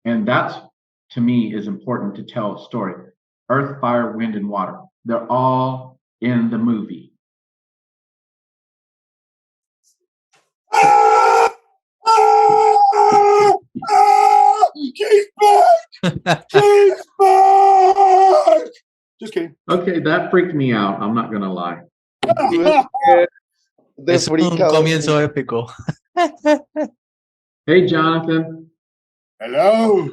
And that's, to me, is important to tell a story. Earth, fire, wind, and water. They're all in the movie. He's back! He's back! Just kidding. Okay, that freaked me out. I'm not gonna lie. Es un comienzo épico. Hey, Jonathan. Hello.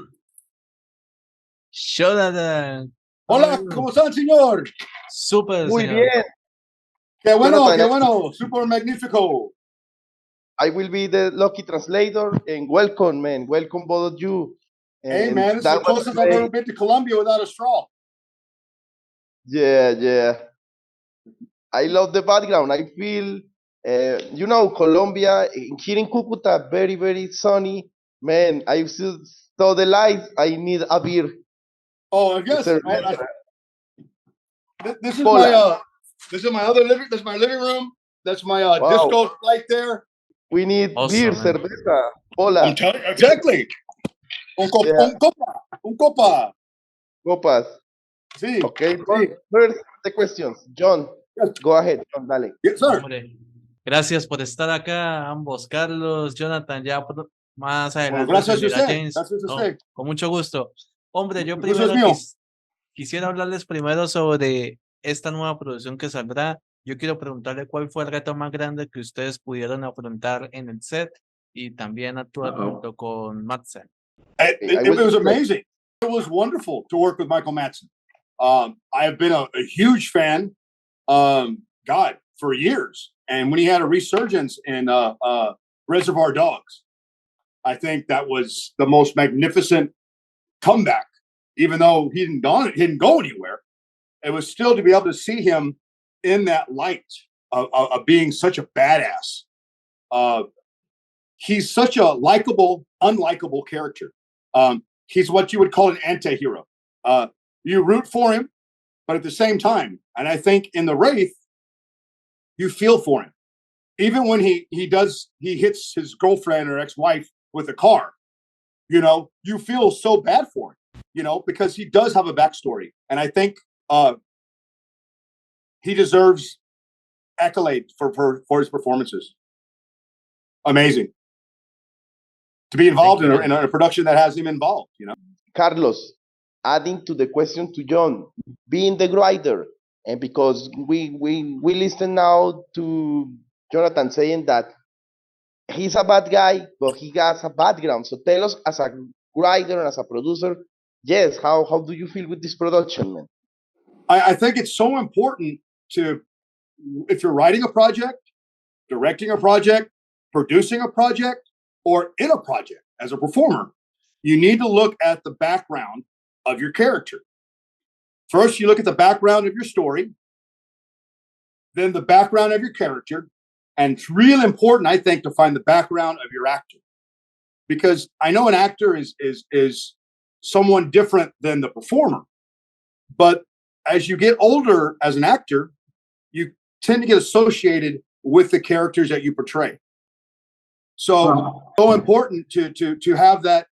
Jonathan. Hola, ¿cómo están, señor? Súper, Muy señor. bien. Qué bueno, Jonathan, qué bueno. Super magnifico. I will be the lucky translator, and welcome, man. Welcome, both of you. Hey, man, this is the closest I've ever been to Colombia without a straw. Yeah. I love the background. I feel, Colombia, here in Cucuta, very, very sunny. Man, I saw the lights. I need a beer. Oh, I guess. This is my other living. This is my living room. That's my disco right there. We need beer, man. cerveza, hola. Exactly. Un copa. Copas. Sí. Okay, first the questions. Jhon, go ahead, Jhon, dale. Yes, sir. Hombre, gracias por estar acá, ambos, Carlos, Jonathan, ya más adelante. Gracias a servirá usted. James. Gracias a usted. Con mucho gusto. Hombre, yo El gusto primero es mío. quisiera hablarles primero sobre esta nueva producción que saldrá. Yo quiero preguntarle cuál fue el reto más grande que ustedes pudieron afrontar en el set y también actuar junto con Mchsan. It was amazing. It was wonderful to work with Michael Mchsan. I have been a huge fan, for years. And when he had a resurgence in Reservoir Dogs, I think that was the most magnificent comeback. Even though he didn't go anywhere, it was still to be able to see him in that light of being such a badass. He's such a likable, unlikable character. He's what you would call an anti-hero. You root for him, but at the same time, and I think in the Wraith, you feel for him. Even when he hits his girlfriend or ex-wife with a car, you feel so bad for him, because he does have a backstory. And I think he deserves accolade for his performances. Amazing. To be involved in a production that has him involved, Carlos, adding to the question to Jhon, being the writer, and because we listen now to Jonathan saying that he's a bad guy, but he has a background. So tell us, as a writer and as a producer, yes, how do you feel with this production, man? I think it's so important if you're writing a project, directing a project, producing a project, or in a project as a performer, you need to look at the background of your character. First, you look at the background of your story, then the background of your character, and it's real important, I think, to find the background of your actor. Because I know an actor is someone different than the performer, but as you get older as an actor, you tend to get associated with the characters that you portray. So important to have that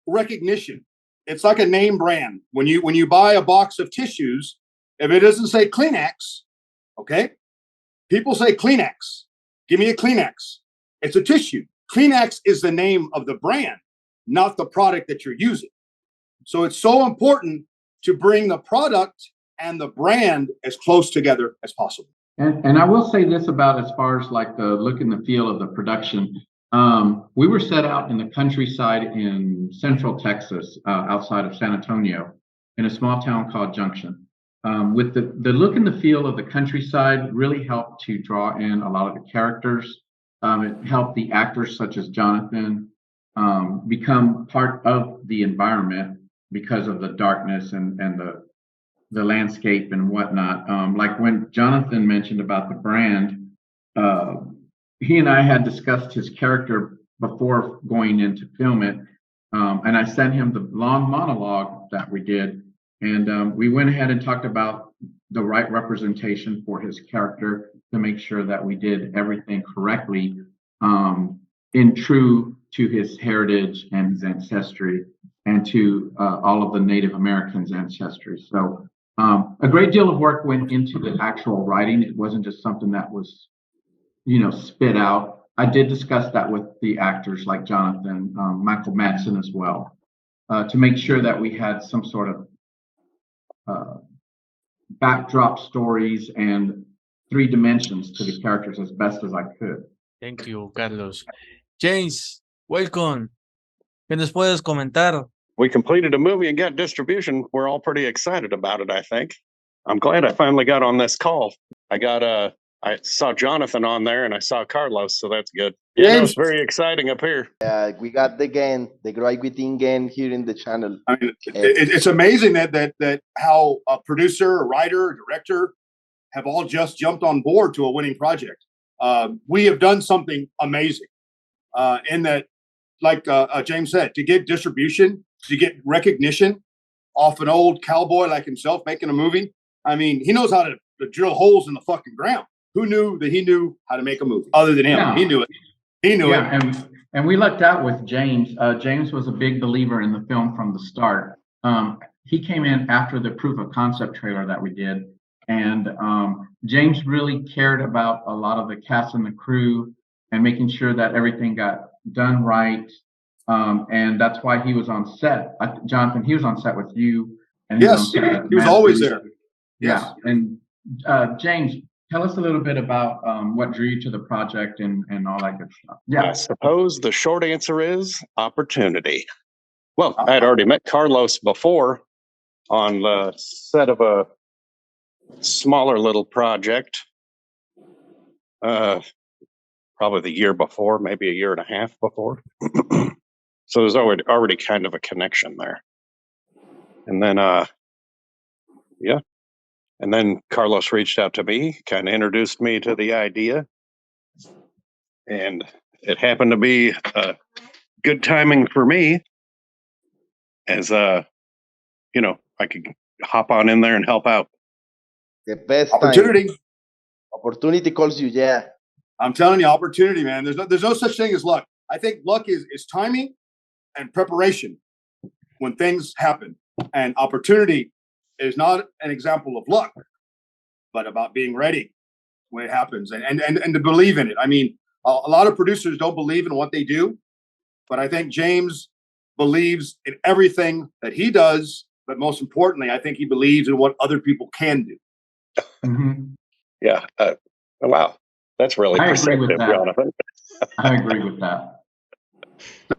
recognition. It's like a name brand. When you buy a box of tissues, if it doesn't say Kleenex, okay, people say Kleenex. Give me a Kleenex. It's a tissue. Kleenex is the name of the brand, not the product that you're using. So it's so important to bring the product and the brand as close together as possible. And I will say this about as far as like the look and the feel of the production. We were set out in the countryside in central Texas, outside of San Antonio, in a small town called Junction. With the look and the feel of the countryside really helped to draw in a lot of the characters. It helped the actors such as Jonathan become part of the environment because of the darkness and the landscape and whatnot. Like when Jonathan mentioned about the brand, he and I had discussed his character before going in to film it. And I sent him the long monologue that we did. And we went ahead and talked about the right representation for his character to make sure that we did everything correctly in true to his heritage and his ancestry, and to all of the Native Americans' ancestry. So a great deal of work went into the actual writing. It wasn't just something that was, spit out. I did discuss that with the actors like Jonathan, Michael Madsen as well, to make sure that we had some sort of backdrop stories and 3 dimensions to the characters as best as I could. Thank you, Carlos. James, welcome. ¿Qué nos puedes comentar? We completed a movie and got distribution. We're all pretty excited about it, I think. I'm glad I finally got on this call. I saw Jonathan on there and I saw Carlos, so that's good. Yeah, no, it's very exciting up here. We got the Wraith Within gang here in the channel. I mean, it's amazing that how a producer, a writer, a director have all just jumped on board to a winning project. We have done something amazing in that, like James said, to get distribution, to get recognition off an old cowboy like himself making a movie. I mean, he knows how to drill holes in the fucking ground. Who knew that he knew how to make a movie other than him? Yeah. He knew it. He knew it. And we lucked out with James. James was a big believer in the film from the start. He came in after the proof of concept trailer that we did. And James really cared about a lot of the cast and the crew and making sure that everything got done right. And that's why he was on set. Jonathan, he was on set with you. And Yes, he was always there. Yeah. And James, tell us a little bit about what drew you to the project and all that good stuff. Yeah. I suppose the short answer is opportunity. Well, I had already met Carlos before on the set of a smaller little project. Probably the year before, maybe a year and a half before. So there's already kind of a connection there. And then, And then Carlos reached out to me, kind of introduced me to the idea. And it happened to be good timing for me as, I could hop on in there and help out. The best opportunity. Time. Opportunity calls you, yeah. I'm telling you, opportunity, man. There's no such thing as luck. I think luck is timing and preparation when things happen. And opportunity is not an example of luck, but about being ready when it happens and to believe in it. I mean, a lot of producers don't believe in what they do, but I think James believes in everything that he does. But most importantly, I think he believes in what other people can do. Mm-hmm. Yeah. Wow. That's really perceptive, Jonathan. I agree with that.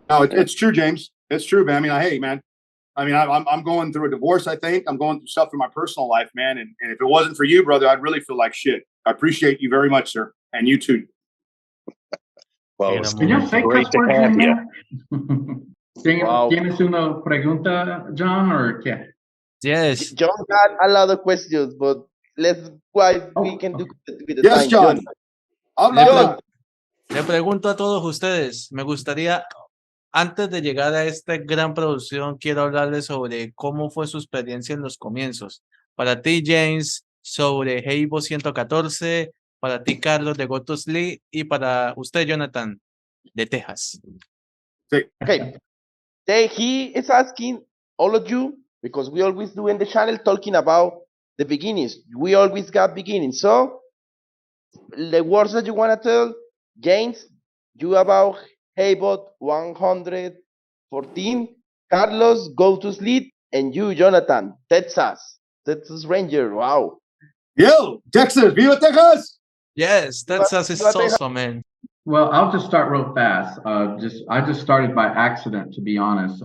No, it's true, James. It's true, man. I mean, hey, man. I mean, I'm going through a divorce, I think. I'm going through stuff in my personal life, man. And if it wasn't for you, brother, I'd really feel like shit. I appreciate you very much, sir. And you too. Well, it's great to have you. Wow. ¿Tienes una pregunta, Jhon, or qué? Yes. Jhon had a lot of questions, but we can do with the yes, time. Jhon. Le pregunto a todos ustedes, me gustaría, antes de llegar a esta gran producción, quiero hablarles sobre cómo fue su experiencia en los comienzos. Para ti, James, sobre Heibo 114, para ti, Carlos, de Go to Sleep, y para usted, Jonathan, de Texas. Okay. He is asking all of you, because we always do in the channel talking about the beginnings. We always got beginnings. So, the words that you want to tell, James, you about Heybot 114, Carlos, Go to Sleep, and you, Jonathan, Texas Ranger. Wow. Yo, Texas, viva Texas! Yes, Texas is awesome, man. Well, I'll just start real fast. I just started by accident, to be honest.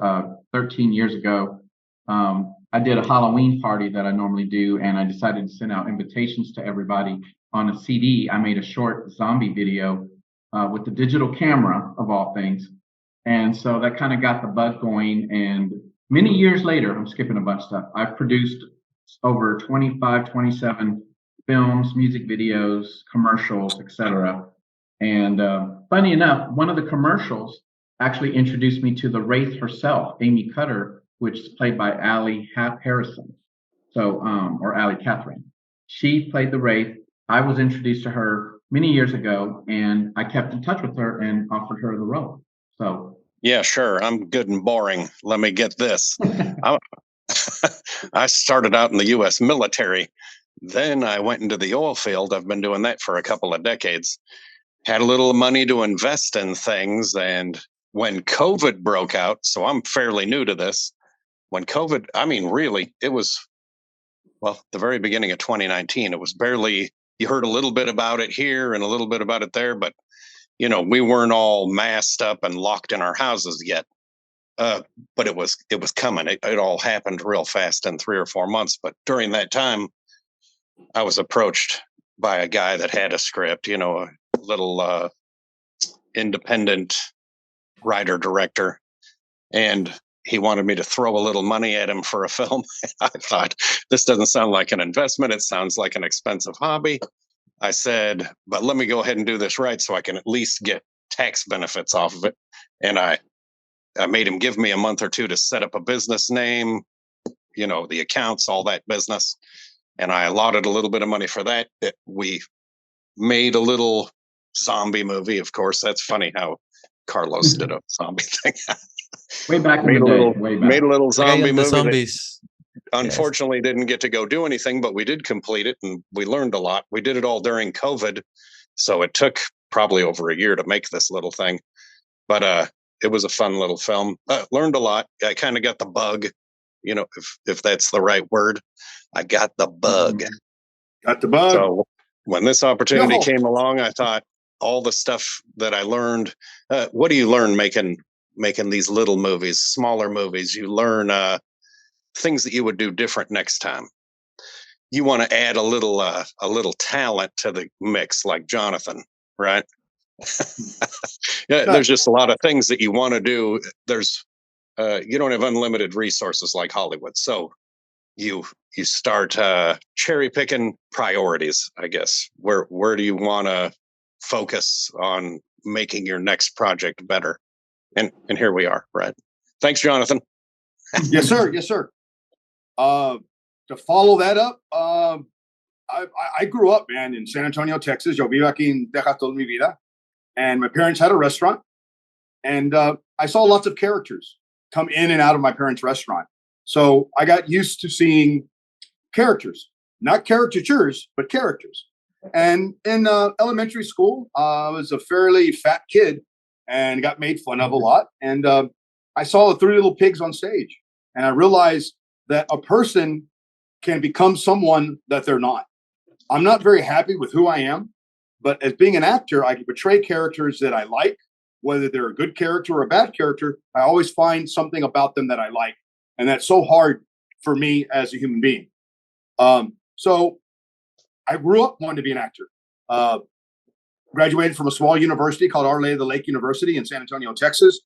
13 years ago, I did a Halloween party that I normally do, and I decided to send out invitations to everybody on a CD. I made a short zombie video with the digital camera, of all things. And so that kind of got the bug going. And many years later, I'm skipping a bunch of stuff, I've produced over 25, 27 films, music videos, commercials, etc. And funny enough, one of the commercials actually introduced me to the Wraith herself, Amy Cutter, which is played by Allie Harrison. So, or Allie Catherine. She played the Wraith. I was introduced to her many years ago, and I kept in touch with her and offered her the role. So Yeah, sure. I'm good and boring. Let me get this. I, I started out in the U.S. military. Then I went into the oil field. I've been doing that for a couple of decades. Had a little money to invest in things. And when COVID broke out, so I'm fairly new to this. When COVID, I mean, really, it was, well, the very beginning of 2019. It was barely, you heard a little bit about it here and a little bit about it there, but we weren't all masked up and locked in our houses yet. But it was coming. It all happened real fast in 3 or 4 months. But during that time, I was approached by a guy that had a script, a little independent writer director, and he wanted me to throw a little money at him for a film. I thought, this doesn't sound like an investment. It sounds like an expensive hobby. I said, but let me go ahead and do this right so I can at least get tax benefits off of it. And I made him give me a month or two to set up a business name, the accounts, all that business. And I allotted a little bit of money for that. We made a little zombie movie. Of course, that's funny how Carlos did a zombie thing. Way back in the day. Way back. Made a little zombie Rey and the movie. Zombies. Unfortunately, didn't get to go do anything, but we did complete it and we learned a lot. We did it all during COVID. So it took probably over a year to make this little thing. But it was a fun little film. Learned a lot. I kind of got the bug, if that's the right word. I got the bug. Got the bug. So when this opportunity came along, I thought all the stuff that I learned. What do you learn making these little movies, smaller movies? You learn things that you would do different next time. You want to add a little talent to the mix, like Jonathan, right? Yeah, there's just a lot of things that you want to do. There's you don't have unlimited resources like Hollywood, so you start cherry picking priorities, I guess. Where do you want to focus on making your next project better? And here we are, right? Thanks, Jonathan. Yes, sir. Yes, sir. To follow that up, I grew up, man, in San Antonio, Texas. Yo vivo aquí en Texas toda mi vida. And my parents had a restaurant. And I saw lots of characters come in and out of my parents' restaurant. So I got used to seeing characters, not caricatures, but characters. And in elementary school, I was a fairly fat kid and got made fun of a lot. And I saw the Three Little Pigs on stage. And I realized that a person can become someone that they're not. I'm not very happy with who I am, but as being an actor, I can portray characters that I like, whether they're a good character or a bad character. I always find something about them that I like. And that's so hard for me as a human being. So I grew up wanting to be an actor. Graduated from a small university called Our Lady of the Lake University in San Antonio, Texas.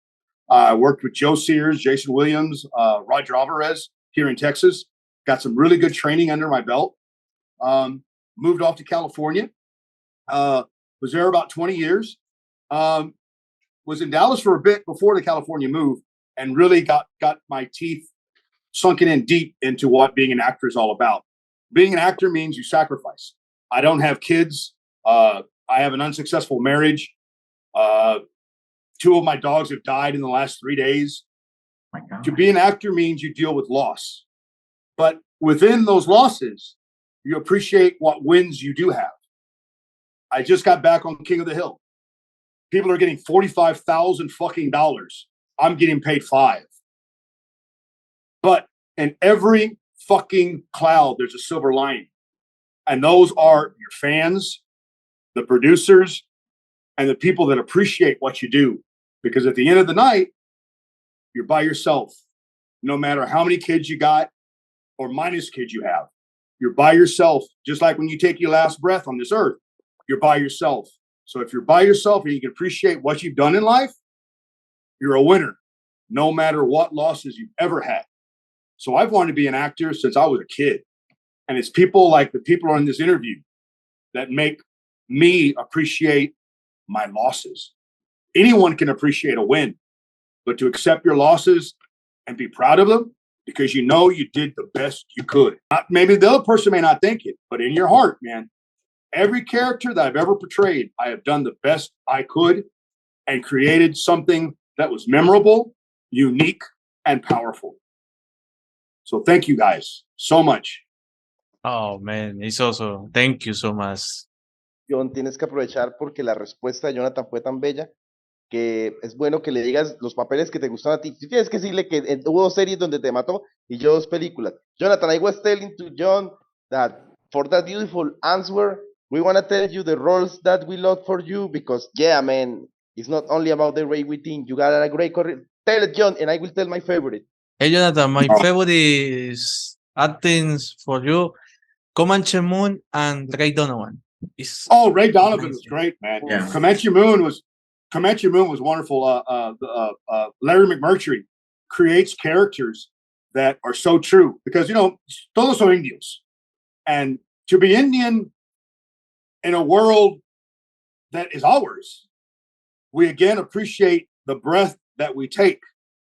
I worked with Joe Sears, Jason Williams, Roger Alvarez here in Texas. Got some really good training under my belt. Moved off to California. Was there about 20 years. Was in Dallas for a bit before the California move, and really got my teeth sunken in deep into what being an actor is all about. Being an actor means you sacrifice. I don't have kids. I have an unsuccessful marriage. 2 of my dogs have died in the last 3 days. My God. To be an actor means you deal with loss. But within those losses, you appreciate what wins you do have. I just got back on King of the Hill. People are getting $45,000 fucking dollars. I'm getting paid $5. But in every fucking cloud, there's a silver lining. And those are your fans, the producers, and the people that appreciate what you do. Because at the end of the night, you're by yourself. No matter how many kids you got or minus kids you have, you're by yourself. Just like when you take your last breath on this earth, you're by yourself. So if you're by yourself and you can appreciate what you've done in life, you're a winner, no matter what losses you've ever had. So I've wanted to be an actor since I was a kid. And it's people like the people on this interview that make me appreciate my losses. Anyone can appreciate a win, but to accept your losses and be proud of them because you know you did the best you could. Maybe the other person may not think it, but in your heart, man, every character that I've ever portrayed, I have done the best I could and created something that was memorable, unique, and powerful. So thank you guys so much. Oh man, it's also thank you so much. John, tienes que aprovechar porque la respuesta de Jonathan fue tan bella que es bueno que le digas los papeles que te gustan a ti. Si tienes que decirle que hubo 2 series donde te mató y yo 2 películas. Jonathan, I was telling to John that for that beautiful answer, we want to tell you the roles that we love for you because, yeah, man, it's not only about the Wraith Within. You got a great career. Tell it, John, and I will tell my favorite. Hey Jonathan, my favorite is actings for you, Comanche Moon and Ray Donovan. Oh, Ray Donovan was great, man. Yeah. Comanche Moon was wonderful. Larry McMurtry creates characters that are so true because, you know, todos son indios. And to be Indian in a world that is ours, we again appreciate the breath that we take,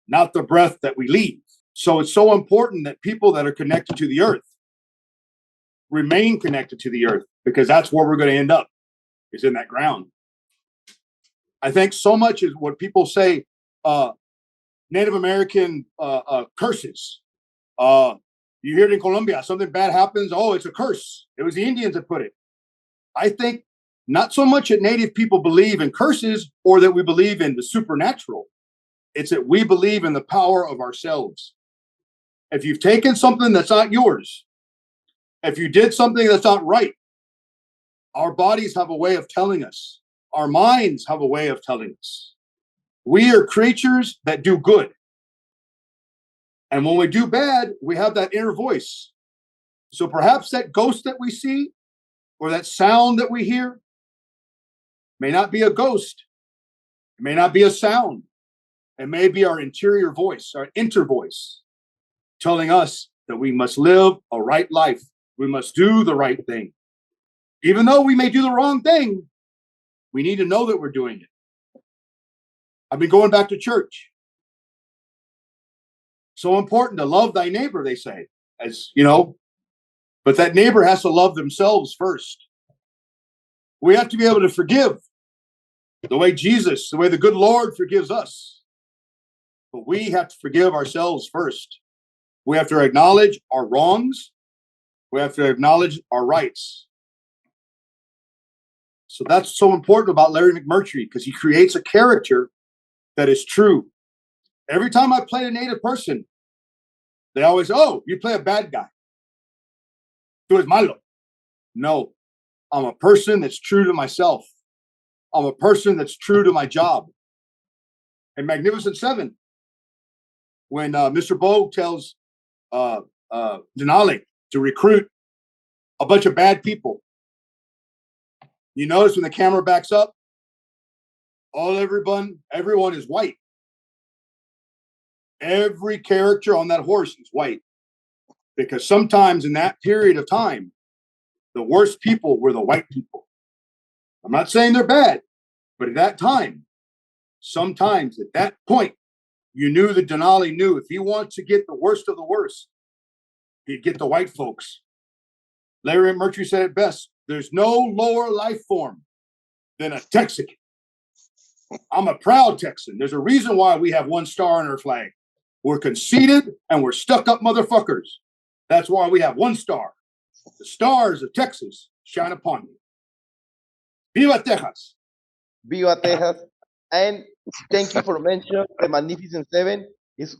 not the breath that we leave. So it's so important that people that are connected to the earth remain connected to the earth because that's where we're going to end up, is in that ground. I think so much is what people say, Native American curses. You hear it in Colombia, something bad happens, oh, it's a curse. It was the Indians that put it. I think not so much that Native people believe in curses or that we believe in the supernatural. It's that we believe in the power of ourselves. If you've taken something that's not yours, if you did something that's not right, our bodies have a way of telling us. Our minds have a way of telling us. We are creatures that do good. And when we do bad, we have that inner voice. So perhaps that ghost that we see or that sound that we hear may not be a ghost. It may not be a sound. It may be our interior voice, our inner voice, telling us that we must live a right life. We must do the right thing. Even though we may do the wrong thing, we need to know that we're doing it. I've been going back to church. So important to love thy neighbor, they say, as you know, but that neighbor has to love themselves first. We have to be able to forgive the way Jesus, the way the good Lord forgives us. But we have to forgive ourselves first. We have to acknowledge our wrongs. We have to acknowledge our rights. So that's so important about Larry McMurtry because he creates a character that is true. Every time I play a Native person, they always, oh, you play a bad guy. Tú es malo. No, I'm a person that's true to myself. I'm a person that's true to my job. In Magnificent Seven, when Mr. Bogue tells Denali to recruit a bunch of bad people, you notice when the camera backs up, everyone is white. Every character on that horse is white. Because sometimes in that period of time, the worst people were the white people. I'm not saying they're bad, but at that time, sometimes at that point, you knew that Denali knew if he wants to get the worst of the worst, he'd get the white folks. Larry McMurtry said it best. There's no lower life form than a Texican. I'm a proud Texan. There's a reason why we have 1 star on our flag. We're conceited and we're stuck up motherfuckers. That's why we have 1 star. The stars of Texas shine upon you. Viva Texas. Viva Texas. And thank you for mentioning the Magnificent Seven is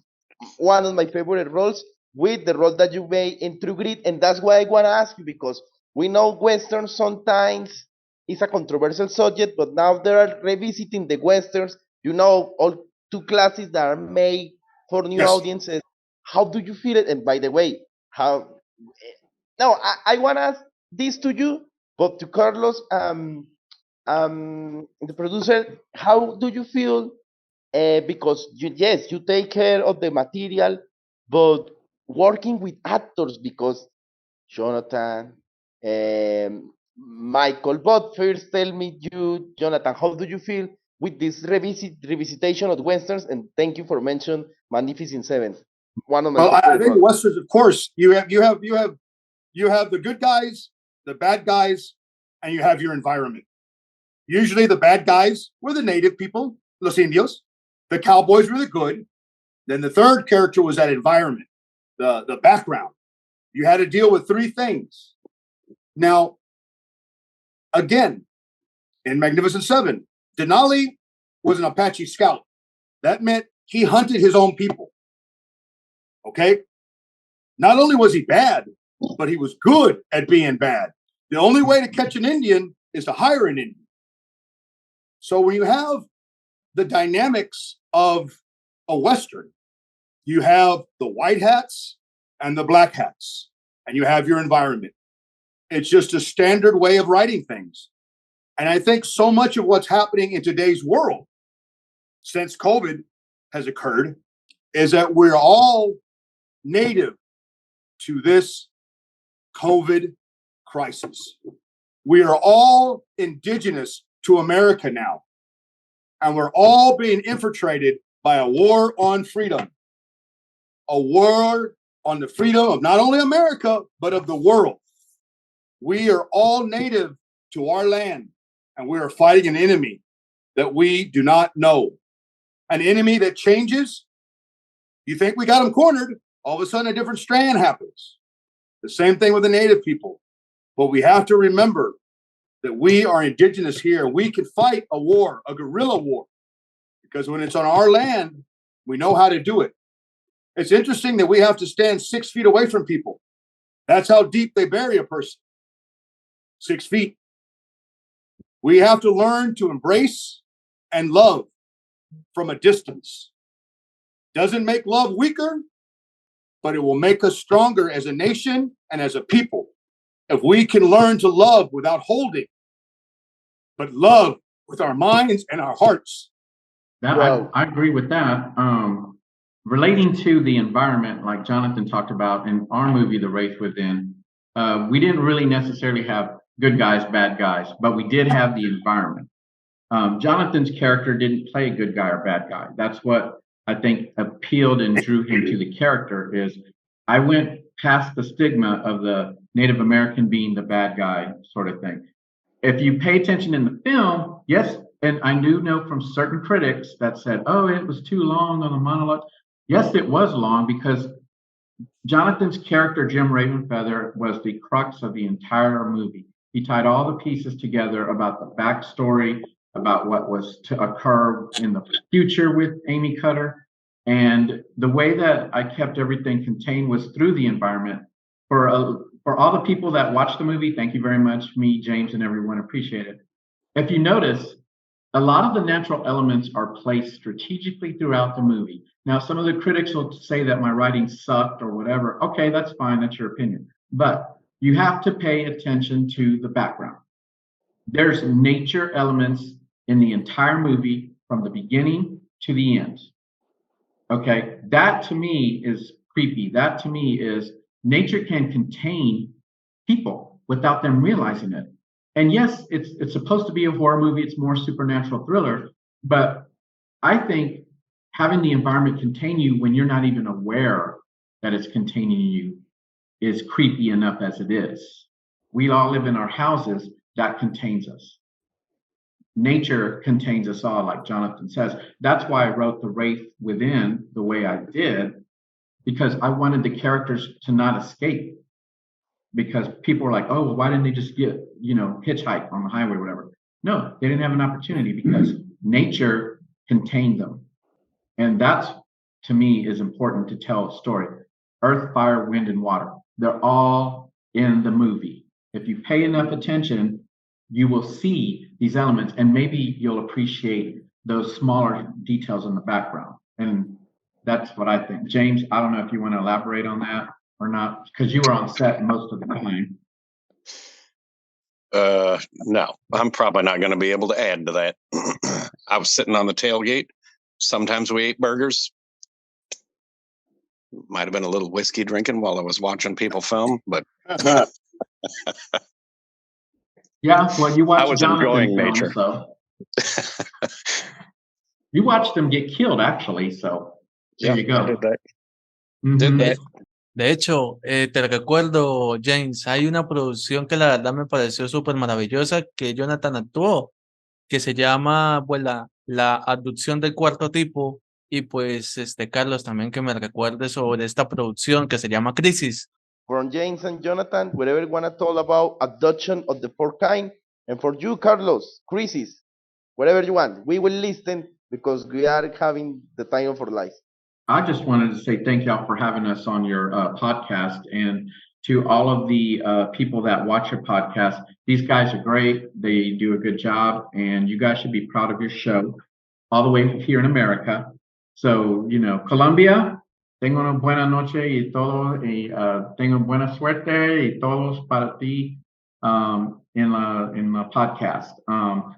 one of my favorite roles with the role that you made in True Grit. And that's why I want to ask you because we know Westerns sometimes is a controversial subject, but now they are revisiting the Westerns, you know, all 2 classes that are made for new audiences. How do you feel it? And by the way, how now I want to ask this to you, but to Carlos, the producer, how do you feel? Because you take care of the material, but working with actors because Jonathan, Michael, but first tell me you, Jonathan, how do you feel with this revisitation of Westerns? And thank you for mentioning Magnificent Seven. One of my I think Westerns, of course, you have the good guys, the bad guys, and you have your environment. Usually the bad guys were the native people, los indios. The cowboys were the good. Then the third character was that environment, the background. You had to deal with three things. Now, again, in Magnificent Seven, Denali was an Apache scout. That meant he hunted his own people. Okay? Not only was he bad, but he was good at being bad. The only way to catch an Indian is to hire an Indian. So when you have the dynamics of a Western, you have the white hats and the black hats, and you have your environment. It's just a standard way of writing things. And I think so much of what's happening in today's world since COVID has occurred is that we're all native to this COVID crisis. We are all indigenous to America now. And we're all being infiltrated by a war on freedom. A war on the freedom of not only America, but of the world. We are all native to our land, and we are fighting an enemy that we do not know. An enemy that changes. You think we got them cornered, all of a sudden a different strand happens. The same thing with the native people. But we have to remember that we are indigenous here. We can fight a war, a guerrilla war, because when it's on our land, we know how to do it. It's interesting that we have to stand 6 feet away from people. That's how deep they bury a person. 6 feet. We have to learn to embrace and love from a distance. Doesn't make love weaker, but it will make us stronger as a nation and as a people. If we can learn to love without holding, but love with our minds and our hearts. I agree with that. Relating to the environment, like Jonathan talked about in our movie, The Wraith Within, we didn't really necessarily have good guys, bad guys, but we did have the environment. Jonathan's character didn't play a good guy or bad guy. That's what I think appealed and drew him to the character is I went past the stigma of the Native American being the bad guy sort of thing. If you pay attention in the film, yes, and I do know from certain critics that said, oh, it was too long on the monologue. Yes, it was long because Jonathan's character, Jim Ravenfeather, was the crux of the entire movie. He tied all the pieces together about the backstory, about what was to occur in the future with Amy Cutter. And the way that I kept everything contained was through the environment. For all the people that watched the movie, thank you very much, me, James, and everyone, appreciate it. If you notice, a lot of the natural elements are placed strategically throughout the movie. Now, some of the critics will say that my writing sucked or whatever. Okay, that's fine, that's your opinion. But you have to pay attention to the background. There's nature elements in the entire movie from the beginning to the end. Okay, that to me is creepy. That to me is nature can contain people without them realizing it. And yes, it's supposed to be a horror movie. It's more supernatural thriller. But I think having the environment contain you when you're not even aware that it's containing you is creepy enough as it is. We all live in our houses. That contains us. Nature contains us all, like Jonathan says. That's why I wrote The Wraith Within the way I did, because I wanted the characters to not escape. Because people were like, oh, well, why didn't they just get, hitchhike on the highway or whatever? No, they didn't have an opportunity because nature contained them. And that's, to me, is important to tell a story. Earth, fire, wind, and water. They're all in the movie. If you pay enough attention, you will see these elements and maybe you'll appreciate those smaller details in the background. And that's what I think. James, I don't know if you want to elaborate on that or not, because you were on set most of the time. No, I'm probably not going to be able to add to that. I was sitting on the tailgate. Sometimes we ate burgers. Might have been a little whiskey drinking while I was watching people film, but yeah, well, you watched I was Jonathan enjoying film, nature. So. You watched them get killed, actually, so there you go. I did that. Mm-hmm. Did that. De hecho, te recuerdo, James, hay una producción que la verdad me pareció súper maravillosa que Jonathan actuó, que se llama, la abducción del cuarto tipo. Y pues, Carlos, también que me recuerde sobre esta producción que se llama Crisis. From James and Jonathan, wherever you want to talk about abduction of the fourth kind. And for you, Carlos, Crisis, wherever you want, we will listen because we are having the time of our lives. I just wanted to say thank y'all for having us on your podcast, and to all of the people that watch your podcast. These guys are great. They do a good job, and you guys should be proud of your show all the way here in America. So, Colombia, tengo una buena noche y todo, y tengo buena suerte y todos para ti in the podcast.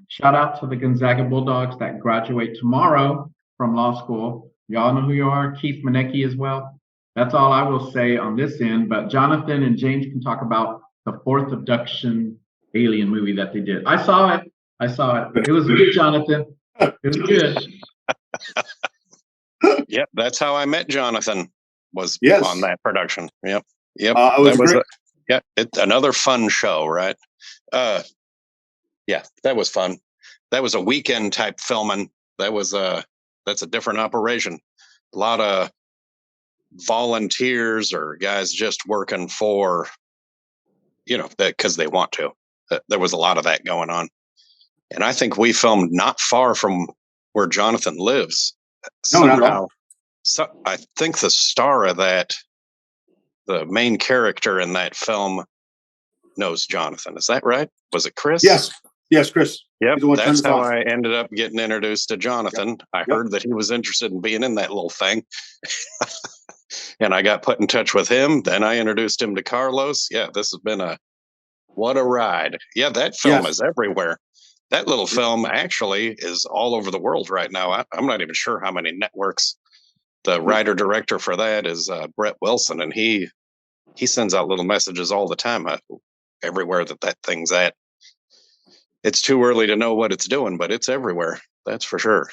Shout out to the Gonzaga Bulldogs that graduate tomorrow from law school. Y'all know who you are, Keith Manecki as well. That's all I will say on this end, but Jonathan and James can talk about the fourth abduction alien movie that they did. I saw it. It was good, Jonathan. It was good. Yep, that's how I met Jonathan, was on that production. Yep. That was great. It's another fun show, right? Yeah, that was fun. That was a weekend type filming. That's a different operation. A lot of volunteers or guys just working for, that because they want to. There was a lot of that going on. And I think we filmed not far from where Jonathan lives. Somehow, I think the star of that, the main character in that film, knows Jonathan. Is that right? Was it Chris? Yes, Chris. Yep, that's how I ended up getting introduced to Jonathan. Yep. I heard that he was interested in being in that little thing. And I got put in touch with him. Then I introduced him to Carlos. Yeah, this has been what a ride. Yeah, that film is everywhere. That little film actually is all over the world right now. I'm not even sure how many networks. The writer-director for that is Brett Wilson, and he sends out little messages all the time everywhere that thing's at. It's too early to know what it's doing, but it's everywhere. That's for sure.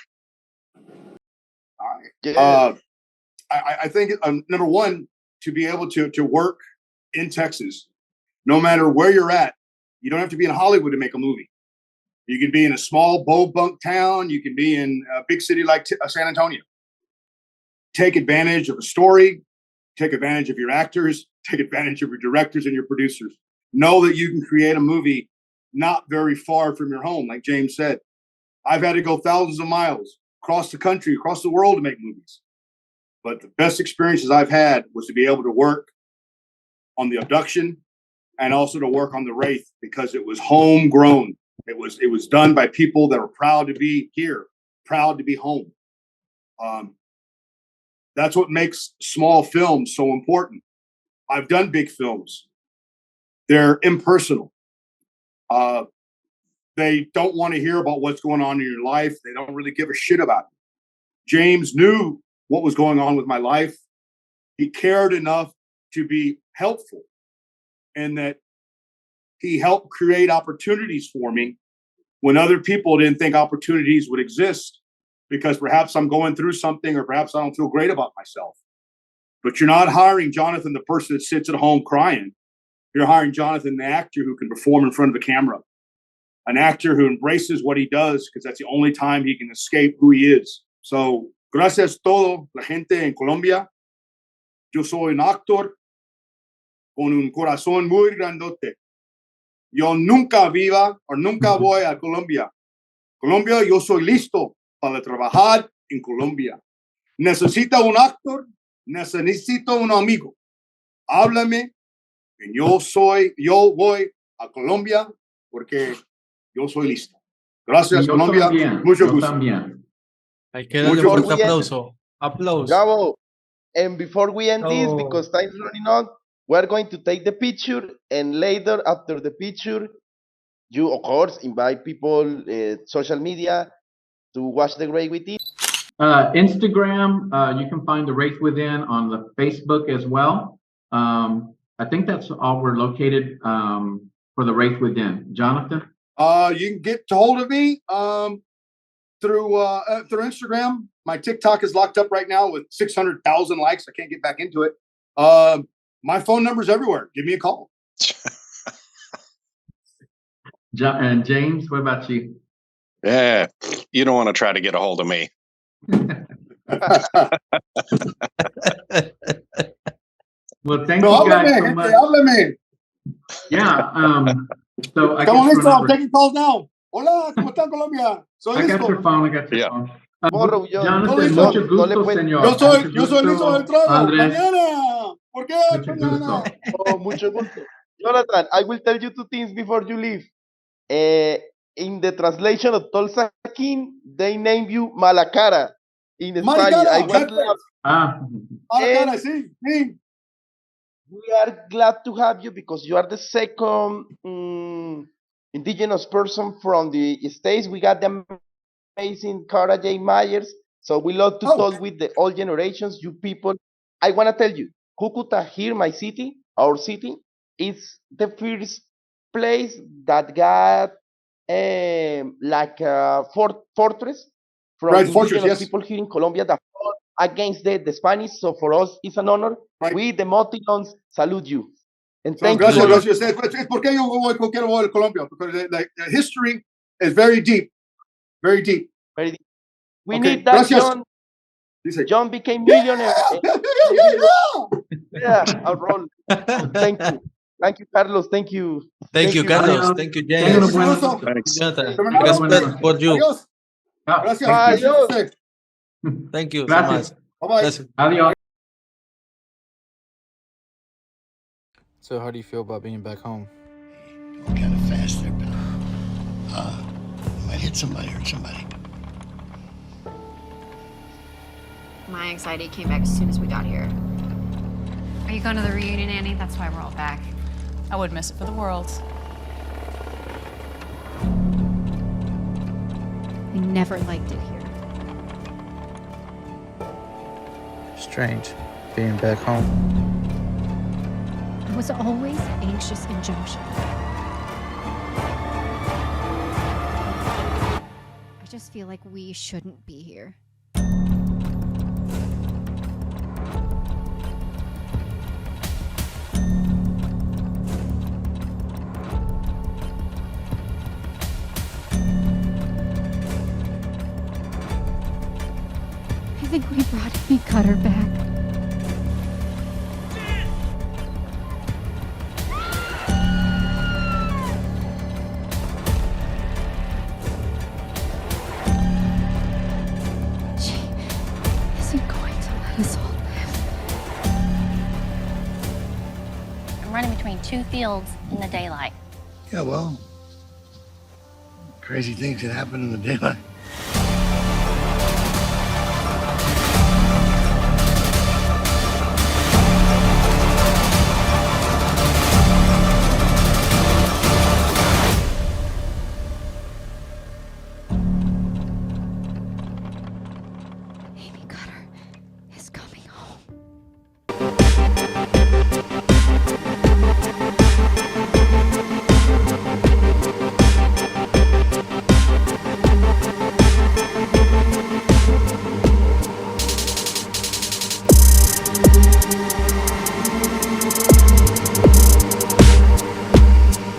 I think number one, to be able to work in Texas, no matter where you're at, you don't have to be in Hollywood to make a movie. You can be in a small bunk town. You can be in a big city like San Antonio. Take advantage of a story. Take advantage of your actors. Take advantage of your directors and your producers. Know that you can create a movie not very far from your home, like James said. I've had to go thousands of miles across the country, across the world to make movies. But the best experiences I've had was to be able to work on the abduction and also to work on the Wraith, because it was homegrown. It was done by people that are proud to be here, proud to be home. That's what makes small films so important. I've done big films. They're impersonal. They don't want to hear about what's going on in your life. They don't really give a shit about it. James knew what was going on with my life. He cared enough to be helpful, and that he helped create opportunities for me when other people didn't think opportunities would exist, because perhaps I'm going through something, or perhaps I don't feel great about myself. But you're not hiring Jonathan, the person that sits at home crying. You're hiring Jonathan, the actor who can perform in front of a camera, an actor who embraces what he does, because that's the only time he can escape who he is. So, gracias todo la gente en Colombia. Yo soy un actor con un corazón muy grandote. Yo nunca voy a Colombia. Colombia, yo soy listo para trabajar en Colombia. Necesita un actor, necesito un amigo. Háblame, y yo voy a Colombia porque yo soy listo. Gracias, Colombia. Mucho gusto. También. Hay que darle un fuerte aplauso. Bravo. And before we end this, because time is running on, we're going to take the picture, and later, after the picture, you, of course, invite people, social media, to watch the Wraith Within. Instagram, you can find the Wraith Within on the Facebook as well. I think that's all we're located for the Wraith Within. Jonathan? You can get a hold of me through Instagram. My TikTok is locked up right now with 600,000 likes. I can't get back into it. My phone number's everywhere. Give me a call. And James, what about you? Yeah, you don't want to try to get a hold of me. Well, thank No, you guys háblame, so gente, much. háblame. Yeah. So I Estamos guess listos. I'm remember, taking calls now. Hola, ¿cómo están, Colombia? Soy I got listo. your phone. I got your Yeah. phone. Tomorrow, John. Jonathan, No, mucho no le gusto, pueden- señor. Yo soy listo del trago. Andrés, Mañana. ¿Por qué? mucho Mañana. gusto. Oh, mucho gusto. Jonathan, I will tell you two things before you leave. In the translation of Tulsa King, they name you Malacara. In Spanish, I Maricara, was that's glad. Maricara, And- sí, sí. We are glad to have you because you are the second indigenous person from the States. We got the amazing Cara J. Myers. So we love to Oh. talk with the old generations, you people. I want to tell you, Cucuta here, my city, our city, is the first place that got like a fortress from Right, the fortress, indigenous yes. people here in Colombia that fought against the Spanish. So for us, it's an honor. Right. We, the Motilons, salute you. And So, thank gracias, you. gracias. Es porque yo quiero voy a Colombia, because the history is very deep, very deep. Very- We Okay, need that, gracias. Jhon. Dice, Jhon became millionaire. Yeah, a roll. So thank you. Thank you, Carlos. Thank you. Thank you, Carlos. Carlos. Adiós. Thank you, Tengan James. un buen Mucho gusto. gusto. Thanks. Jonathan, Fernando. respect for you. Adiós. Ah, Gracias. thank you. Adiós. Gracias. Thank you so Gracias. much. Bye-bye. Gracias. Adiós. So how do you feel about being back home? Kind of fast there, pal. Might hit somebody, hurt somebody. My anxiety came back as soon as we got here. Are you going to the reunion, Annie? That's why we're all back. I would miss it for the world. I never liked it here. Strange, being back home. I was always anxious in Junction. I just feel like we shouldn't be here. I think we brought me Cutter back. She isn't going to let us all live. I'm running between two fields in the daylight. Yeah, well, crazy things can happen in the daylight.